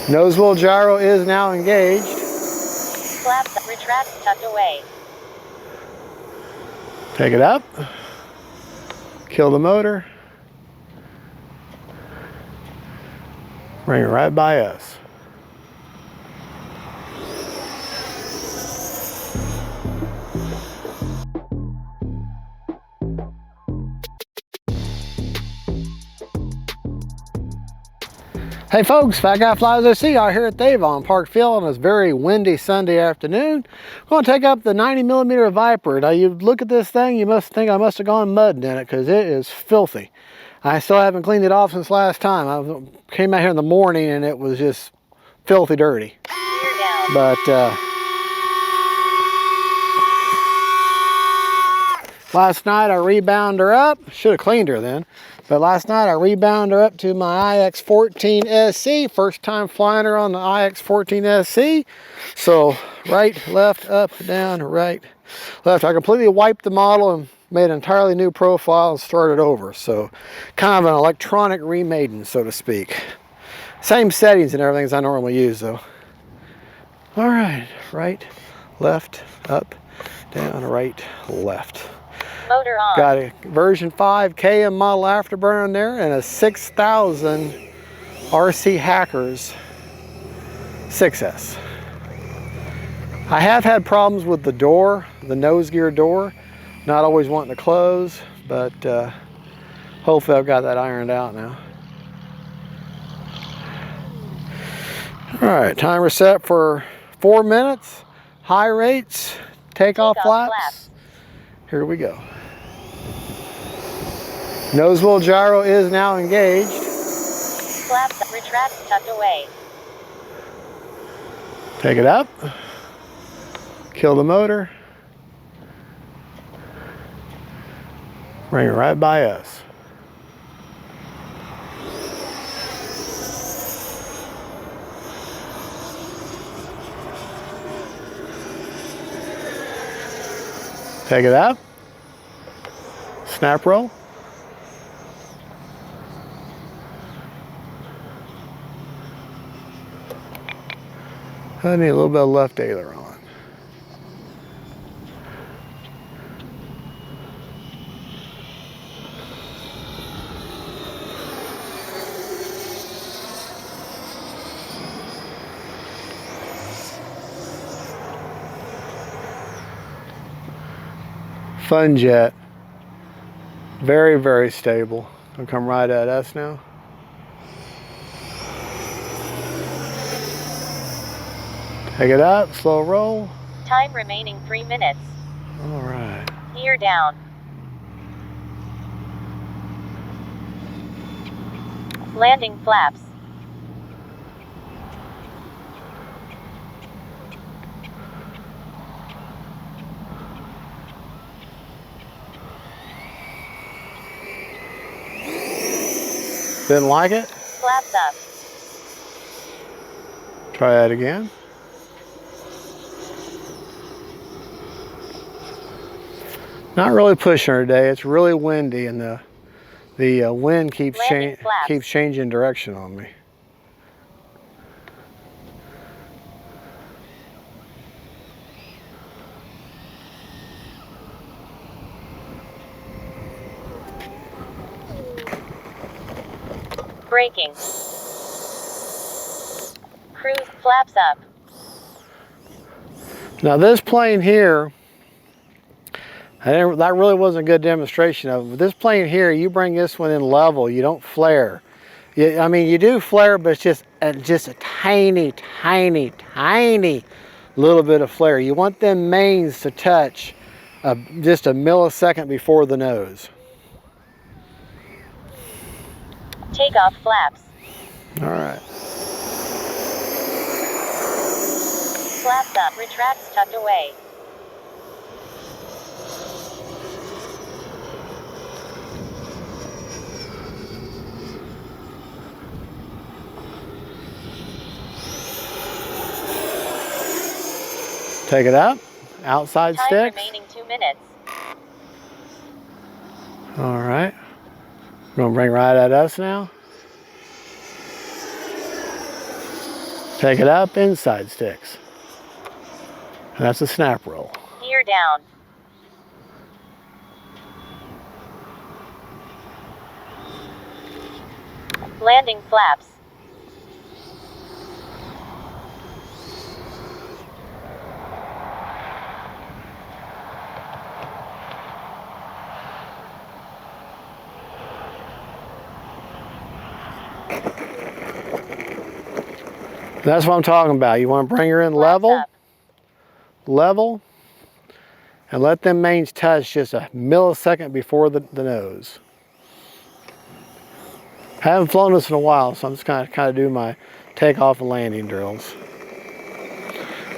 Nose wheel gyro is now engaged. Flaps retract tucked away. Take it up. Kill the motor. Bring it right by us. Hey folks, Fat Guy Flies OC out here at the Avon Park Field on this very windy Sunday afternoon. I'm going to take up the 90mm VIPER. Now you look at this thing, you must think I must have gone mudding in it because it is filthy. I still haven't cleaned it off since last time. I came out here in the morning and it was just filthy dirty. But last night I rebound her up. Should have cleaned her then. But last night I rebound her up to my IX-14 SC. First time flying her on the IX-14 SC. So right, left, up, down, right, left. I completely wiped the model and made an entirely new profile and started over. So kind of an electronic remaden, so to speak. Same settings and everything as I normally use though. All right, right, left, up, down, right, left. Motor on. Got a version 5 KM model afterburner in there and a 6000 RC Hackers 6S. I have had problems with the door, the nose gear door, not always wanting to close, but hopefully I've got that ironed out now. All right, timer set for 4 minutes, high rates, takeoff flaps. Here we go. Nose wheel gyro is now engaged. Flaps retract tucked away. Take it up. Kill the motor. Bring it right by us. Take it up. Snap roll. I need a little bit of left aileron on. Fun jet. Very, very stable. Gonna come right at us now. Take it up, slow roll. Time remaining 3 minutes. All right. Gear down. Landing flaps. Didn't like it? Flaps up. Try that again. Not really pushing her today. It's really windy and the wind keeps changing direction on me. Braking. Cruise flaps up. Now this plane here, that really wasn't a good demonstration of it. This plane here, you bring this one in level, you don't flare. I mean, you do flare, but it's just a tiny, tiny, tiny little bit of flare. You want them mains to touch just a millisecond before the nose. Takeoff flaps. All right. Flaps up, retracts tucked away. Take it up, outside Time sticks. remaining 2 minutes. All right. Gonna bring right at us now. Take it up, inside sticks. And that's a snap roll. Gear down. Landing flaps. That's what I'm talking about. You want to bring her in level, and let them mains touch just a millisecond before the nose. I haven't flown this in a while, so I'm just kind of do my takeoff and landing drills.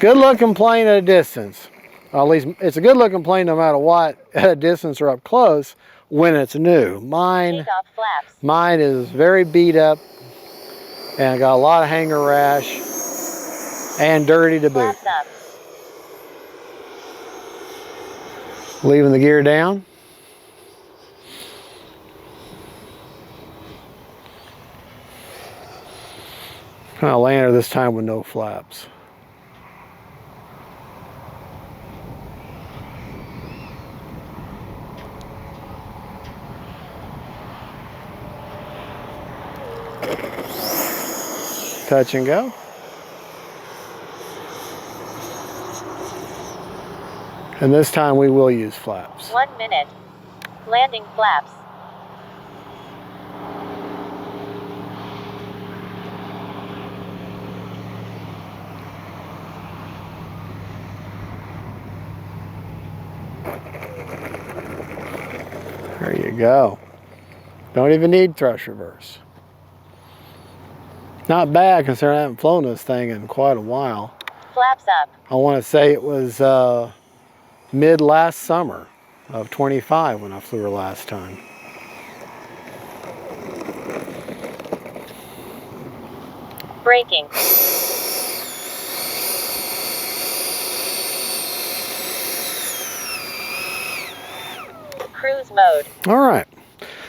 Good looking plane at a distance. Or at least it's a good looking plane no matter what, at a distance or up close when it's new. Mine is very beat up and got a lot of hanger rash and dirty to boot. Leaving the gear down. Kind of land her this time with no flaps. Touch and go. And this time we will use flaps. 1 minute. Landing flaps. There you go. Don't even need thrust reverse. Not bad considering I haven't flown this thing in quite a while. Flaps up. I want to say it was mid last summer of 25 when I flew her last time. Braking. Cruise mode. All right.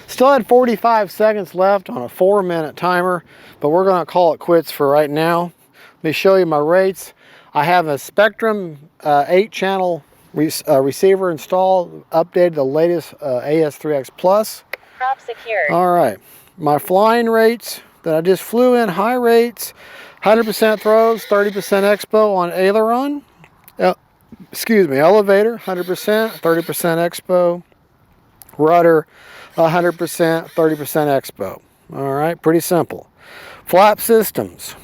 Still had 45 seconds left on a 4-minute timer, but we're going to call it quits for right now. Let me show you my rates. I have a Spectrum 8-channel receiver installed, updated the latest AS3X Plus. Prop secured. All right. My flying rates that I just flew in, high rates, 100% throws, 30% expo on aileron. Elevator, 100%, 30% expo. Rudder, 100%, 30% expo. All right, pretty simple. Flap systems.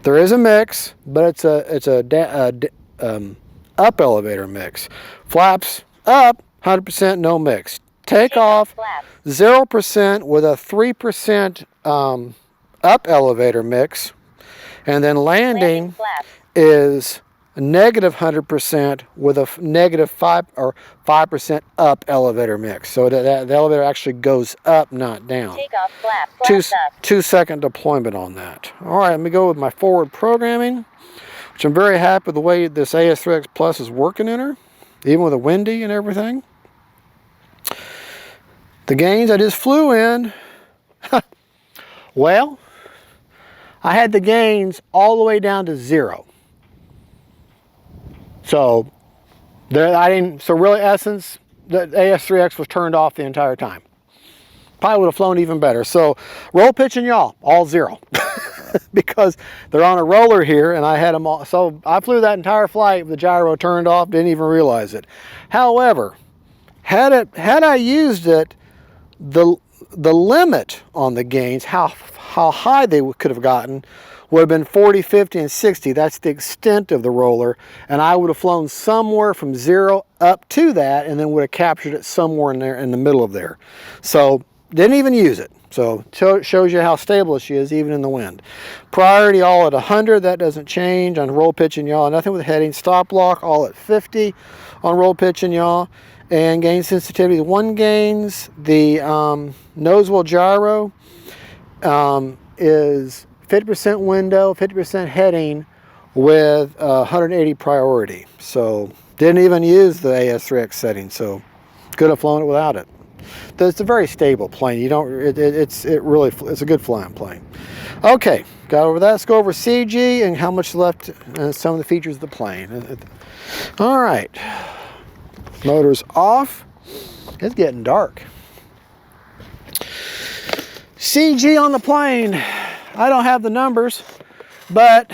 There is a mix, but it's a up elevator mix. Flaps up, 100% no mix. Take off, 0% with a 3% up elevator mix, and then landing is negative 100% with a negative 5% up elevator mix. So the elevator actually goes up, not down. Takeoff flap. 2-second deployment on that. All right, let me go with my forward programming, which I'm very happy with the way this AS3X Plus is working in her, even with a windy and everything. The gains I just flew in, well, I had the gains all the way down to 0. So really essence, the AS3X was turned off the entire time. Probably would have flown even better. So roll, pitch, and yaw, all 0. Because they're on a roller here and I had them all. So I flew that entire flight with the gyro turned off, didn't even realize it. However, had I used it, the limit on the gains, how high they could have gotten, would have been 40, 50, and 60. That's the extent of the roller. And I would have flown somewhere from 0 up to that and then would have captured it somewhere in there in the middle of there. So didn't even use it. So it shows you how stable she is even in the wind. Priority all at 100. That doesn't change on roll, pitch, and yaw. Nothing with heading. Stop lock all at 50 on roll, pitch, and yaw. And gain sensitivity. 1 gains. The nose wheel gyro is 50% window, 50% heading with 180 priority. So didn't even use the AS3X setting, so could have flown it without it. It's a very stable plane. It's a good flying plane. Okay, got over that. Let's go over CG and how much left and some of the features of the plane. All right, motor's off. It's getting dark. CG on the plane. I don't have the numbers, but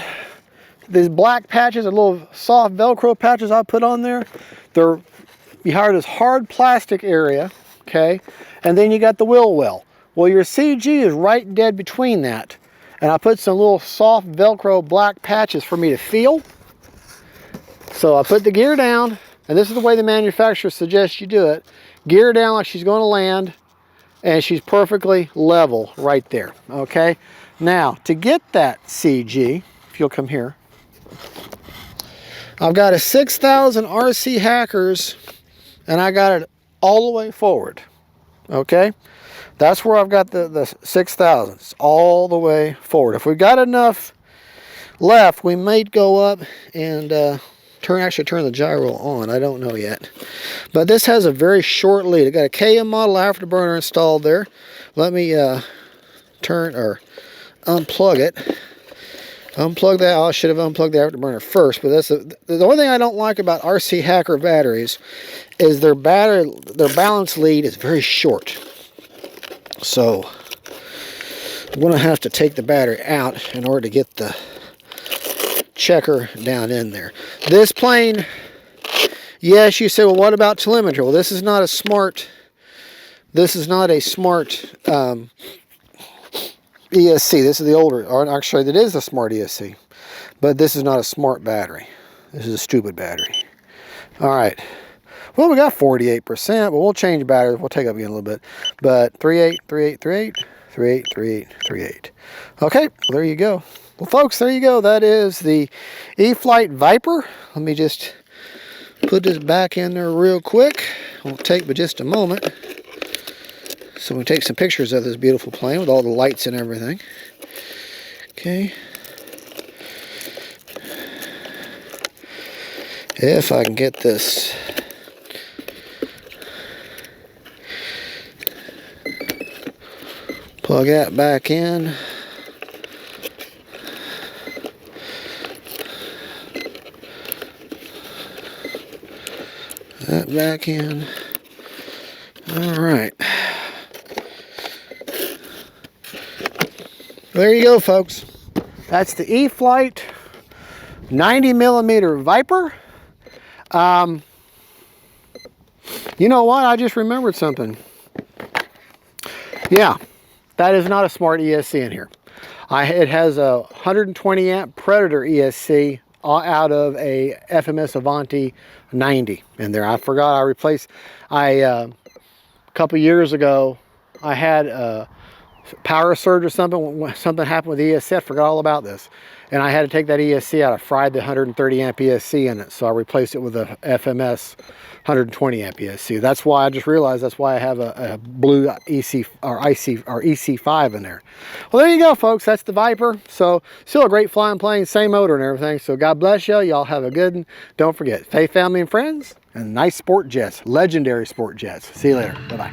these black patches, the little soft Velcro patches I put on there, they're behind this hard plastic area, okay? And then you got the wheel well. Well, your CG is right dead between that. And I put some little soft Velcro black patches for me to feel. So I put the gear down, and this is the way the manufacturer suggests you do it. Gear down like she's going to land, and she's perfectly level right there, okay? Now, to get that CG, if you'll come here, I've got a 6000 RC Hackers, and I got it all the way forward, okay? That's where I've got the 6000. It's all the way forward. If we've got enough left, we might go up and actually turn the gyro on. I don't know yet. But this has a very short lead. I've got a KM model afterburner installed there. Let me turn or unplug it. Unplug that. I should have unplugged the afterburner first, but that's the only thing I don't like about RC Hacker batteries is their balance lead is very short. So I'm going to have to take the battery out in order to get the checker down in there. This plane, yes, you say, well, what about telemetry? Well, this is not a smart ESC. This is the older, or actually it is a smart ESC, but this is not a smart battery. This is a stupid battery. All right. Well, we got 48%, but we'll change batteries. We'll take up again a little bit. But 38, 38, 38, 38, 38, 38. Okay, well, there you go. Well, folks, there you go. That is the E-FLITE VIPER. Let me just put this back in there real quick. Won't take but just a moment. So we take some pictures of this beautiful plane with all the lights and everything. Okay. If I can get this plug that back in. That back in. All right. There you go, folks. That's the E-FLITE 90mm VIPER. You know what? I just remembered something. Yeah, that is not a smart ESC in here. It has a 120 amp Predator ESC out of a FMS Avanti 90 in there. I forgot I replaced. A couple years ago, I had a power surge or something. Something happened with the ESC. I forgot all about this. And I had to take that ESC out. I fried the 130 amp ESC in it. So I replaced it with a FMS 120 amp ESC. That's why I just realized that's why I have a blue EC or EC5 in there. Well, there you go, folks. That's the VIPER. So still a great flying plane, same motor and everything. So God bless you. Y'all have a good one. Don't forget, faith, family, and friends, and nice sport jets, legendary sport jets. See you later. Bye-bye.